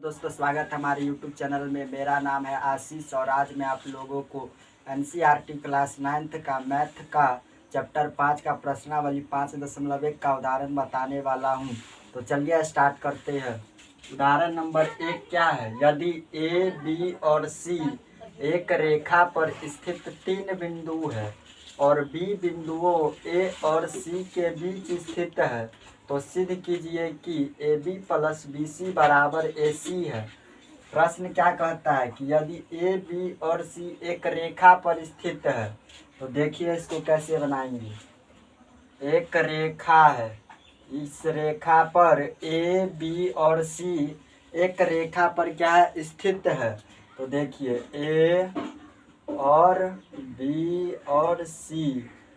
दोस्तों स्वागत है हमारे YouTube चैनल में। मेरा नाम है आशीष और आज मैं आप लोगों को NCERT क्लास 9th का मैथ का चैप्टर 5 का प्रश्नावली 5.1 का उदाहरण बताने वाला हूं। तो चलिए स्टार्ट करते हैं। उदाहरण नंबर 1 क्या है? यदि A, B और C एक रेखा पर स्थित 3 बिंदु है और B बिंदुओं A और C के बीच स्थित है तो सिद्ध कीजिए कि AB प्लस BC बराबर AC है। प्रश्न क्या कहता है कि यदि A, B और C एक रेखा पर स्थित है तो देखिए इसको कैसे बनाएंगे। एक रेखा है, इस रेखा पर A, B और C एक रेखा पर क्या है? स्थित है। तो देखिए A और B और C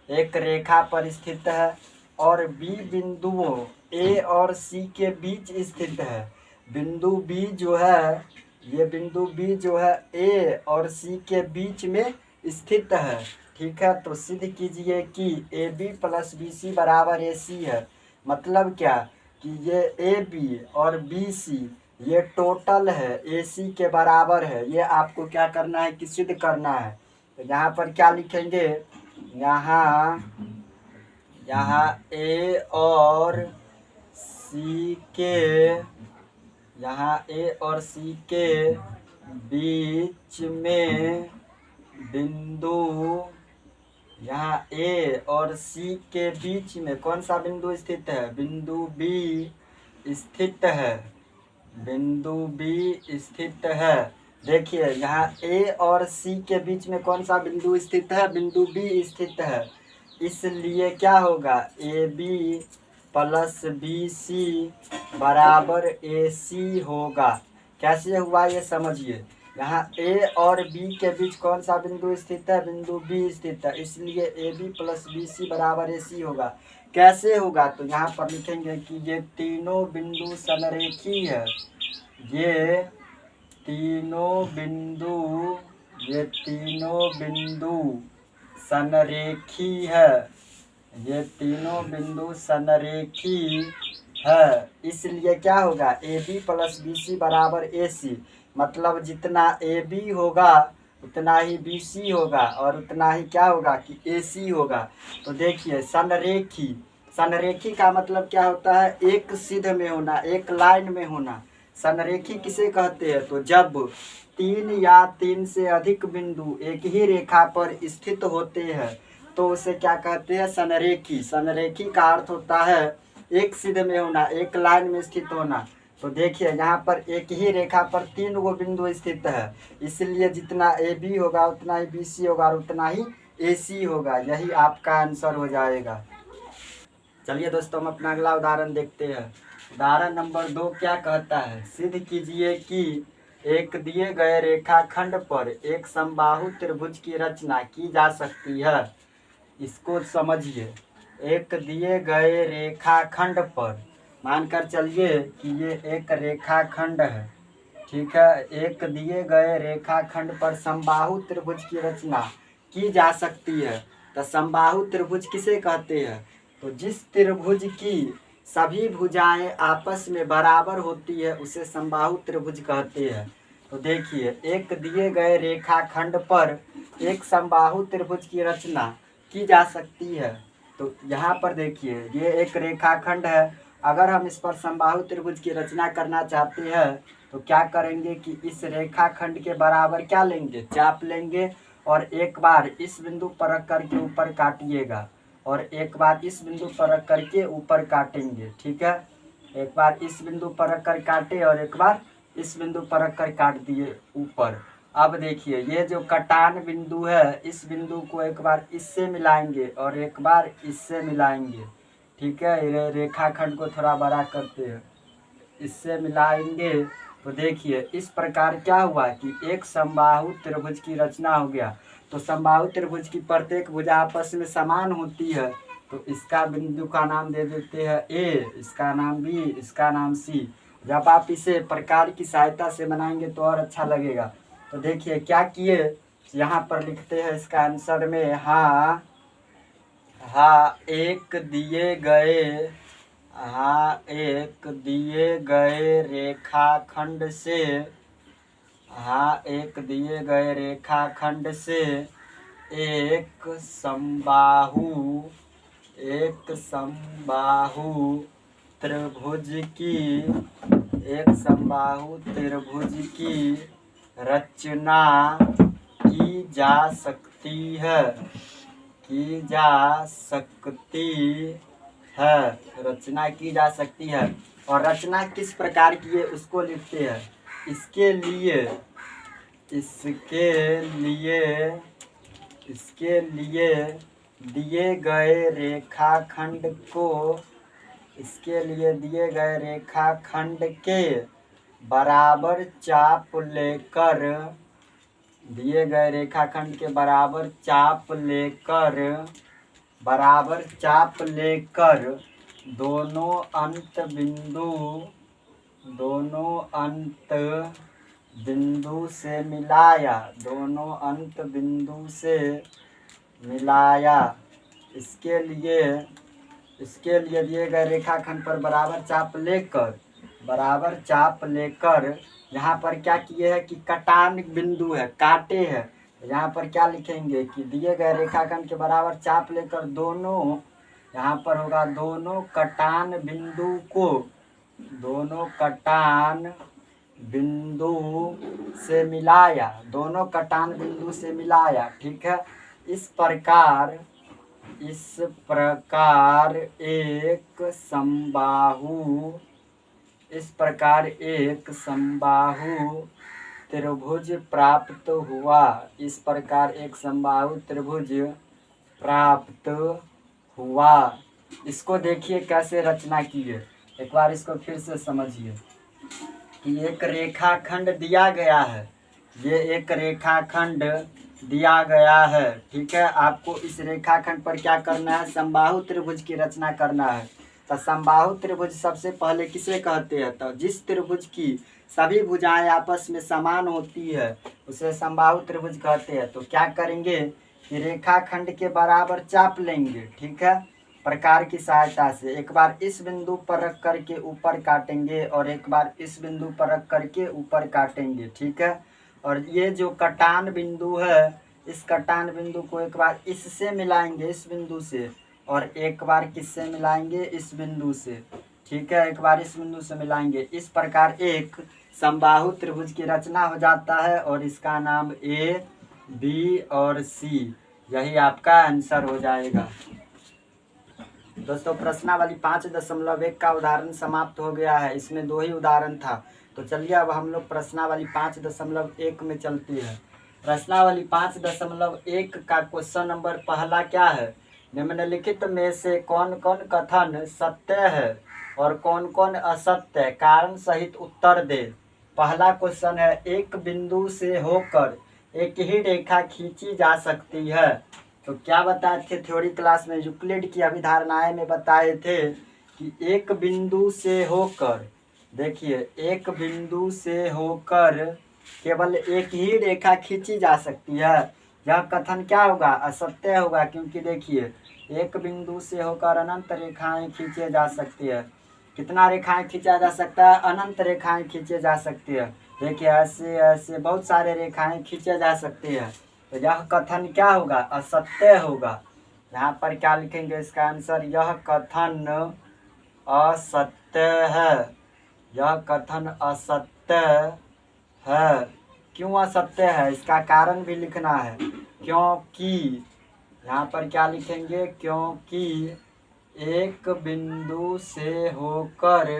एक रेखा पर स्थित है और B बिंदुओं A और C के बीच स्थित है। बिंदु B जो है, ये बिंदु B जो है A और C के बीच में स्थित है। ठीक है, तो सिद्ध कीजिए कि AB प्लस BC बराबर AC है। मतलब क्या कि ये AB और BC ये टोटल है AC के बराबर है। ये आपको क्या करना है कि सिद्ध करना है। तो यहाँ पर क्या लिखेंगे? यहाँ A और C के बीच में बिंदु, यहाँ A और C के बीच में कौन सा बिंदु स्थित है? बिंदु B स्थित है। बिंदु B स्थित है। देखिए यहाँ A और C के बीच में कौन सा बिंदु स्थित है? बिंदु B स्थित है। इसलिए क्या होगा? AB प्लस BC बराबर AC होगा। कैसे हुआ ये समझिए। यहाँ A और B के बीच कौन सा बिंदु स्थित है? बिंदु B स्थित है। इसलिए AB प्लस BC बराबर AC होगा। कैसे होगा? तो यहाँ पर लिखेंगे कि ये तीनों बिंदु समरेखी है। ये तीनों बिंदु संरेखी है। ये तीनों बिंदु संरेखी है। इसलिए क्या होगा? AB प्लस BC बराबर AC। मतलब जितना AB होगा उतना ही BC होगा और उतना ही क्या होगा कि AC होगा। तो देखिए संरेखी का मतलब क्या होता है? एक सीध में होना, एक लाइन में होना। संरेखी किसे कहते हैं? तो जब 3 या 3 से अधिक बिंदु एक ही रेखा पर स्थित होते हैं तो उसे क्या कहते हैं? संरेखी। संरेखी का अर्थ होता है एक सीध में होना, एक लाइन में स्थित होना। तो देखिए यहाँ पर एक ही रेखा पर 3 गो बिंदु स्थित है। इसलिए जितना AB होगा उतना ही BC होगा और उतना ही AC होगा। यही आपका आंसर हो जाएगा। चलिए दोस्तों हम अपना अगला उदाहरण देखते हैं। उदाहरण नंबर 2 क्या कहता है? सिद्ध कीजिए कि एक दिए गए रेखाखंड पर एक समबाहु त्रिभुज की रचना की जा सकती है। इसको समझिए। एक दिए गए रेखाखंड पर मानकर चलिए कि ये एक रेखाखंड है। ठीक है, एक दिए गए रेखाखंड पर समबाहु त्रिभुज की रचना की जा सकती है। तो समबाहु त्रिभुज किसे कहते हैं? तो जिस त्रिभुज की सभी भुजाएं आपस में बराबर होती है उसे समबाहु त्रिभुज कहते हैं। तो देखिए एक दिए गए रेखाखंड पर एक समबाहु त्रिभुज की रचना की जा सकती है। तो यहाँ पर देखिए ये एक रेखाखंड है। अगर हम इस पर समबाहु त्रिभुज की रचना करना चाहते हैं तो क्या करेंगे कि इस रेखाखंड के बराबर क्या लेंगे? चाप लेंगे और एक बार इस बिंदु पर रख करके ऊपर काटिएगा और एक बार इस बिंदु पर रख करके ऊपर काटेंगे। ठीक है, एक बार इस बिंदु पर रख कर काटे और एक बार इस बिंदु पर रख कर काट दिए ऊपर। अब देखिए ये जो कटान बिंदु है इस बिंदु को एक बार इससे मिलाएंगे और एक बार इससे मिलाएंगे। ठीक है, रेखाखंड को थोड़ा बड़ा करते हैं, इससे मिलाएंगे। तो देखिए इस प्रकार क्या हुआ कि एक समबाहु त्रिभुज की रचना हो गया। तो समबाहु त्रिभुज की प्रत्येक भुजा आपस में समान होती है। तो इसका बिंदु का नाम दे देते हैं A, इसका नाम B, इसका नाम C। जब आप इसे प्रकार की सहायता से बनाएंगे तो और अच्छा लगेगा। तो देखिए क्या किए, यहाँ पर लिखते हैं इसका आंसर में हाँ एक दिए गए हाँ एक दिए गए रेखाखंड से हाँ एक दिए गए रेखाखंड से एक समबाहु त्रिभुज की रचना की जा सकती है रचना की जा सकती है। और रचना किस प्रकार की है उसको लिखते हैं। इसके लिए दिए गए रेखाखंड के बराबर चाप लेकर दोनों अंत बिंदु से मिलाया। इसके लिए दिए गए रेखाखंड पर बराबर चाप लेकर यहाँ पर क्या किए हैं कि कटान बिंदु है, काटे हैं। यहाँ पर क्या लिखेंगे कि दिए गए रेखाखंड के बराबर चाप लेकर दोनों कटान बिंदु से मिलाया। ठीक है। इस प्रकार एक समबाहु त्रिभुज प्राप्त हुआ। इसको देखिए कैसे रचना की है। एक बार इसको फिर से समझिए कि एक रेखाखंड दिया गया है। ये एक रेखाखंड दिया गया है। ठीक है। आपको इस रेखाखंड पर क्या करना है, समबाहु त्रिभुज की रचना करना है। तो समबाहु त्रिभुज सबसे पहले किसे कहते हैं, तो जिस त्रिभुज की सभी भुजाएं आपस में समान होती है उसे समबाहु त्रिभुज कहते हैं। तो क्या करेंगे कि रेखाखंड के बराबर चाप लेंगे। ठीक है। प्रकार की सहायता से एक बार इस बिंदु पर रख करके ऊपर काटेंगे और एक बार इस बिंदु पर रख करके ऊपर काटेंगे। ठीक है। और ये जो कटान बिंदु है, इस कटान बिंदु को एक बार इससे मिलाएंगे, इस बिंदु से, और एक बार किससे मिलाएंगे, इस बिंदु से। ठीक है। एक बार इस बिंदु से मिलाएंगे। इस प्रकार एक समबाहु त्रिभुज की रचना हो जाता है और इसका नाम A, B और C, यही आपका आंसर हो जाएगा। दोस्तों प्रश्नावली 5.1 का उदाहरण समाप्त हो गया है। इसमें 2 ही उदाहरण था। तो चलिए अब हम लोग प्रश्नावली 5.1 में चलते हैं। प्रश्नावली 5.1 का क्वेश्चन नंबर पहला क्या है, निम्नलिखित में से कौन कौन कथन सत्य है और कौन कौन असत्य है, कारण सहित उत्तर दे। पहला क्वेश्चन है, एक बिंदु से होकर एक ही रेखा खींची जा सकती है। तो क्या बताए थे थ्योरी क्लास में, यूक्लिड की अभिधारणाएं में बताए थे कि एक बिंदु से होकर, देखिए एक बिंदु से होकर केवल एक ही रेखा खींची जा सकती है। यह कथन क्या होगा, असत्य होगा, क्योंकि देखिए एक बिंदु से होकर अनंत रेखाएं खींचे जा सकती है। कितना रेखाएं खींचा जा सकता है, अनंत रेखाएं खींचे जा सकती है। देखिए ऐसे ऐसे बहुत सारे रेखाएं खींचे जा सकती है। तो यह कथन क्या होगा, असत्य होगा। यहाँ पर क्या लिखेंगे इसका आंसर, यह कथन असत्य है। यह कथन असत्य है। क्यों असत्य है, इसका कारण भी लिखना है। क्योंकि यहाँ पर क्या लिखेंगे, क्योंकि एक बिंदु से होकर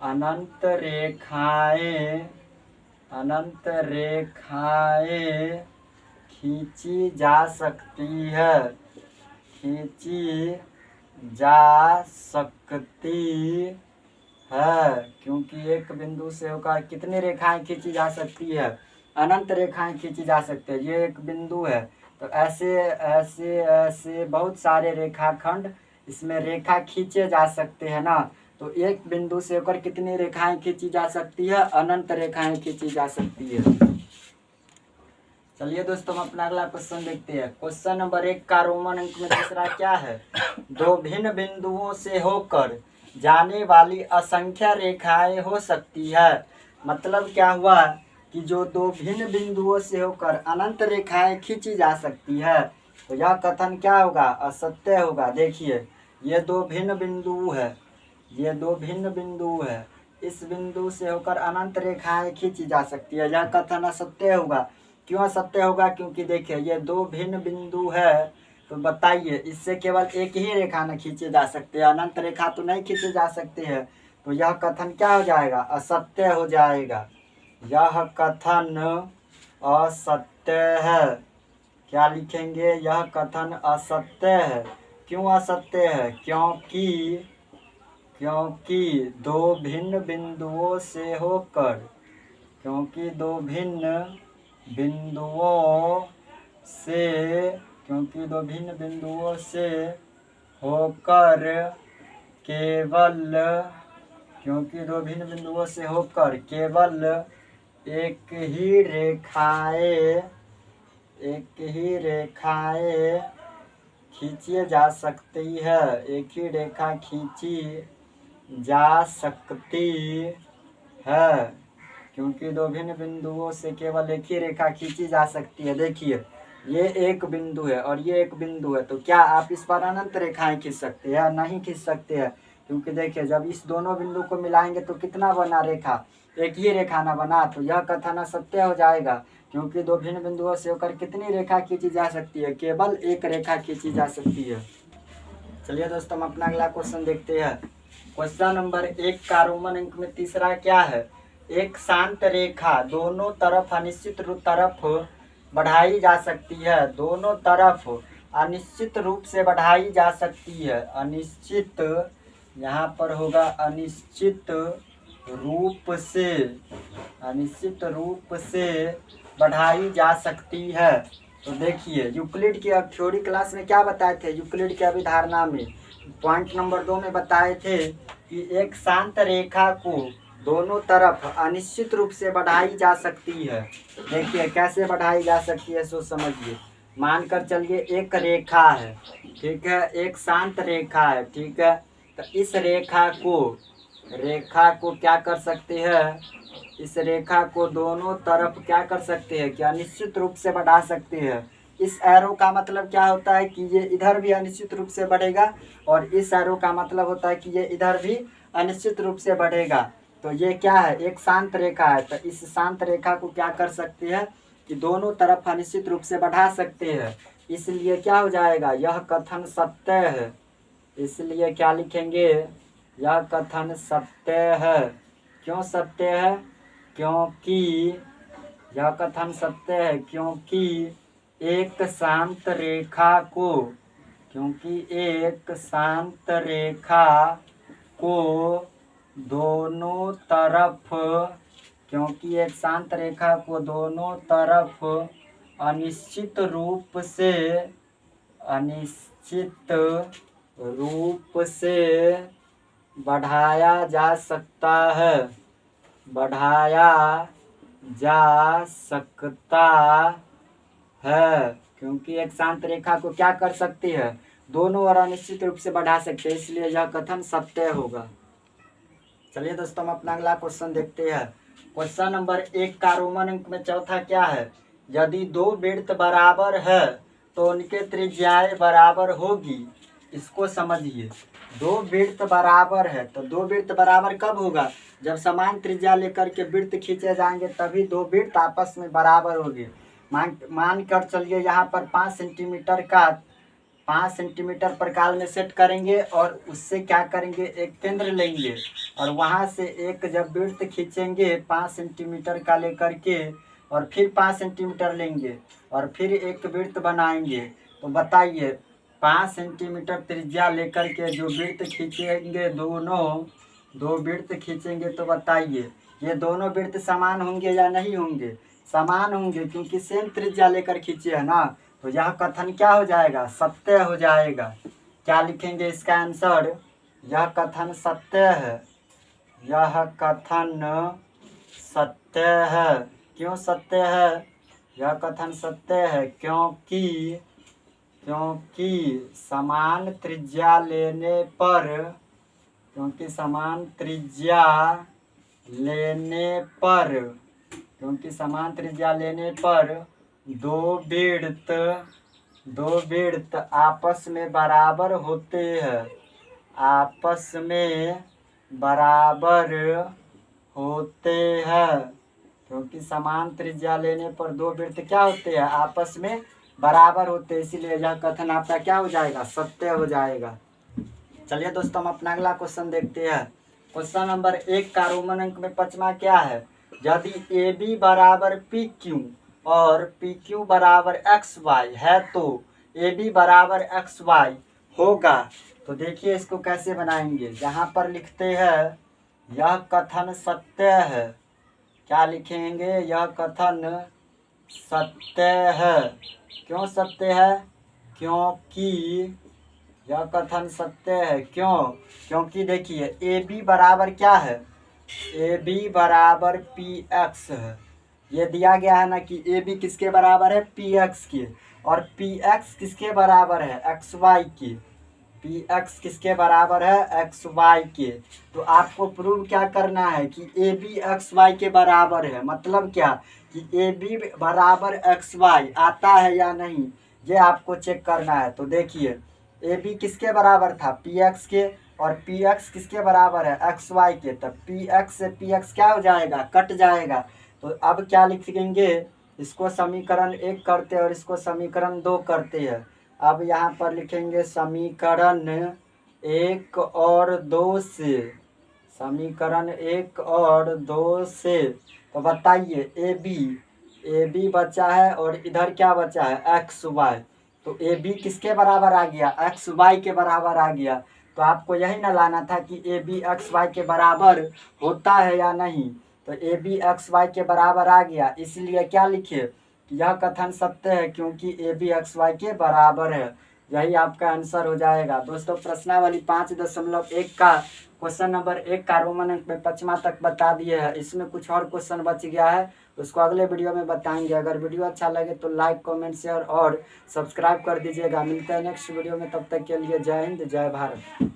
अनंत रेखाएं खींची जा सकती है। क्योंकि एक बिंदु से होकर कितनी रेखाएं खींची जा सकती है, अनंत रेखाएं खींची जा सकती है। ये एक बिंदु है। तो ऐसे ऐसे ऐसे बहुत सारे रेखाखंड इसमें रेखा खींचे जा सकते हैं ना। तो एक बिंदु से होकर कितनी रेखाएं खींची जा सकती है, अनंत रेखाएं खींची जा सकती है। चलिए दोस्तों हम अपना अगला क्वेश्चन देखते हैं। क्वेश्चन नंबर 1 का रोमन अंक में तीसरा क्या है? दो भिन्न बिंदुओं से होकर जाने वाली असंख्य रेखाएं हो सकती है। मतलब क्या हुआ कि जो दो भिन्न बिंदुओं से होकर अनंत रेखाएं खींची जा सकती है, तो यह कथन क्या होगा? असत्य होगा। देखिए ये दो भिन्न बिंदु है, ये दो भिन्न बिंदु है, इस बिंदु से होकर अनंत रेखाएं खींची जा सकती है, यह कथन असत्य होगा। क्यों असत्य होगा? क्योंकि देखिए ये दो भिन्न बिंदु है, तो बताइए इससे केवल एक ही रेखा न खींचे जा सकते हैं, अनंत रेखा तो नहीं खींचे जा सकते हैं, तो यह कथन क्या हो जाएगा? असत्य हो जाएगा। यह कथन असत्य है। क्या लिखेंगे? यह कथन असत्य है। क्यों असत्य है? क्योंकि दो भिन्न बिंदुओं से होकर, क्योंकि दो भिन्न बिंदुओं से होकर केवल एक ही रेखाएं खींची जा सकती है, एक ही रेखा खींची जा सकती है, क्योंकि दो भिन्न बिंदुओं से केवल एक ही रेखा खींची जा सकती है। देखिए ये एक बिंदु है और ये एक बिंदु है, तो क्या आप इस पर अनंत रेखाएं खींच सकते हैं? नहीं खींच सकते हैं, क्योंकि देखिए जब इस दोनों बिंदु को मिलाएंगे तो कितना बना रेखा? एक ही रेखा ना बना, तो यह कथन असत्य हो जाएगा। क्योंकि दो भिन्न बिंदुओं से होकर कितनी रेखा खींची जा सकती है? केवल एक रेखा खींची जा सकती है। चलिए दोस्तों हम अपना अगला क्वेश्चन देखते हैं। क्वेश्चन नंबर 1 का रोमन अंक में तीसरा क्या है? एक शांत रेखा दोनों तरफ अनिश्चित तरफ बढ़ाई जा सकती है, दोनों तरफ अनिश्चित रूप से बढ़ाई जा सकती है। अनिश्चित यहाँ पर होगा अनिश्चित रूप से बढ़ाई जा सकती है। तो देखिए यूक्लिड की थ्योरी क्लास में क्या बताए थे? यूक्लिड की अभिधारणा में पॉइंट नंबर 2 में बताए थे कि एक शांत रेखा को दोनों तरफ अनिश्चित रूप से बढ़ाई जा सकती है। देखिए कैसे बढ़ाई जा सकती है, सो समझिए। मानकर चलिए एक रेखा है, ठीक है, एक शांत रेखा है, ठीक है, तो इस रेखा को क्या कर सकते हैं? इस रेखा को दोनों तरफ क्या कर सकते हैं कि अनिश्चित रूप से बढ़ा सकते हैं। इस एरो का मतलब क्या होता है कि ये इधर भी अनिश्चित रूप से बढ़ेगा, और इस एरो का मतलब होता है कि ये इधर भी अनिश्चित रूप से बढ़ेगा। तो ये क्या है? एक शांत रेखा है, तो इस शांत रेखा को क्या कर सकते हैं कि दोनों तरफ अनिश्चित रूप से बढ़ा सकते हैं। इसलिए क्या हो जाएगा? यह कथन सत्य है। इसलिए क्या लिखेंगे? यह कथन सत्य है। क्यों सत्य है? क्योंकि यह कथन सत्य है क्योंकि एक शांत रेखा को दोनों तरफ अनिश्चित रूप से बढ़ाया जा सकता है, क्योंकि एक शांत रेखा को क्या कर सकती है? दोनों ओर अनिश्चित रूप से बढ़ा सकते हैं, इसलिए यह कथन सत्य होगा। चलिए दोस्तों हम अपना अगला क्वेश्चन देखते हैं। क्वेश्चन नंबर 1 का रोमन अंक में चौथा क्या है? यदि दो वृत्त बराबर है तो उनके त्रिज्याएं बराबर होगी। इसको समझिए। दो वृत्त बराबर है, तो दो वृत्त बराबर कब होगा? जब समान त्रिज्या लेकर के वृत्त खींचे जाएंगे तभी दो वृत्त आपस में बराबर होंगे। मान कर चलिए यहाँ पर 5 सेंटीमीटर प्रकार में सेट करेंगे, और उससे क्या करेंगे? एक केंद्र लेंगे और वहाँ से एक जब वृत्त खींचेंगे 5 सेंटीमीटर का लेकर के, और फिर 5 सेंटीमीटर लेंगे और फिर एक वृत्त बनाएंगे। तो बताइए 5 सेंटीमीटर त्रिज्या लेकर के जो वृत्त खींचेंगे, दो वृत्त खींचेंगे, तो बताइए ये दोनों वृत्त समान होंगे या नहीं होंगे? समान होंगे, क्योंकि सेम त्रिज्या लेकर खींचे है ना। तो यह कथन क्या हो जाएगा? सत्य हो जाएगा। क्या लिखेंगे इसका आंसर? यह कथन सत्य है। यह कथन सत्य है। क्यों सत्य है? यह कथन सत्य है क्योंकि समान त्रिज्या लेने पर दो वृत्त आपस में बराबर होते हैं क्योंकि समान त्रिज्या लेने पर दो वृत्त क्या होते हैं, आपस में बराबर होते हैं, इसीलिए यह कथन आपका क्या हो जाएगा, सत्य हो जाएगा। चलिए दोस्तों, हम अपना अगला क्वेश्चन देखते हैं। क्वेश्चन नंबर 1 का रोमन अंक में 5वां क्या है? यदि ए बी बराबर पी क्यू और पी क्यू बराबर एक्स वाई है तो ए बी बराबर एक्स वाई होगा। तो देखिए इसको कैसे बनाएंगे। यहाँ पर लिखते हैं यह कथन सत्य है। क्या लिखेंगे? यह कथन सत्य है। क्यों सत्य है? क्योंकि यह कथन सत्य है। क्योंकि देखिए ए बी बराबर क्या है, ए बी बराबर पी एक्स है। ये दिया गया है ना कि ए बी किसके बराबर है, पी एक्स के, और पी एक्स किसके बराबर है, एक्स वाई के। पी एक्स किसके बराबर है, एक्स वाई के। तो आपको प्रूव क्या करना है कि ए बी एक्स वाई के बराबर है। मतलब क्या कि ए बी बराबर एक्स वाई आता है या नहीं, ये आपको चेक करना है। तो देखिए ए बी किसके बराबर था, पी एक्स के, और पी एक्स किसके बराबर है, एक्स वाई के। तब पी एक्स से पी एक्स क्या हो जाएगा, कट जाएगा। तो अब क्या लिखेंगे, इसको समीकरण 1 करते हैं और इसको समीकरण 2 करते हैं। अब यहाँ पर लिखेंगे समीकरण 1 और 2 से, समीकरण 1 और 2 से। तो बताइए ए बी बचा है और इधर क्या बचा है, एक्स वाई। तो ए बी किसके बराबर आ गया, एक्स वाई के बराबर आ गया। तो आपको यही ना लाना था कि ए बी एक्स वाई के बराबर होता है या नहीं। तो ए बी एक्स वाई के बराबर आ गया, इसलिए क्या लिखे, यह कथन सत्य है क्योंकि ए बी एक्स वाई के बराबर है। यही आपका आंसर हो जाएगा। दोस्तों प्रश्नावली 5.1 का क्वेश्चन नंबर 1 का रोमन अंक में 5वां तक बता दिए हैं। इसमें कुछ और क्वेश्चन बच गया है, उसको अगले वीडियो में बताएंगे। अगर वीडियो अच्छा लगे तो लाइक कमेंट शेयर और सब्सक्राइब कर दीजिएगा। मिलते हैं नेक्स्ट वीडियो में, तब तक के लिए जय हिंद जय भारत।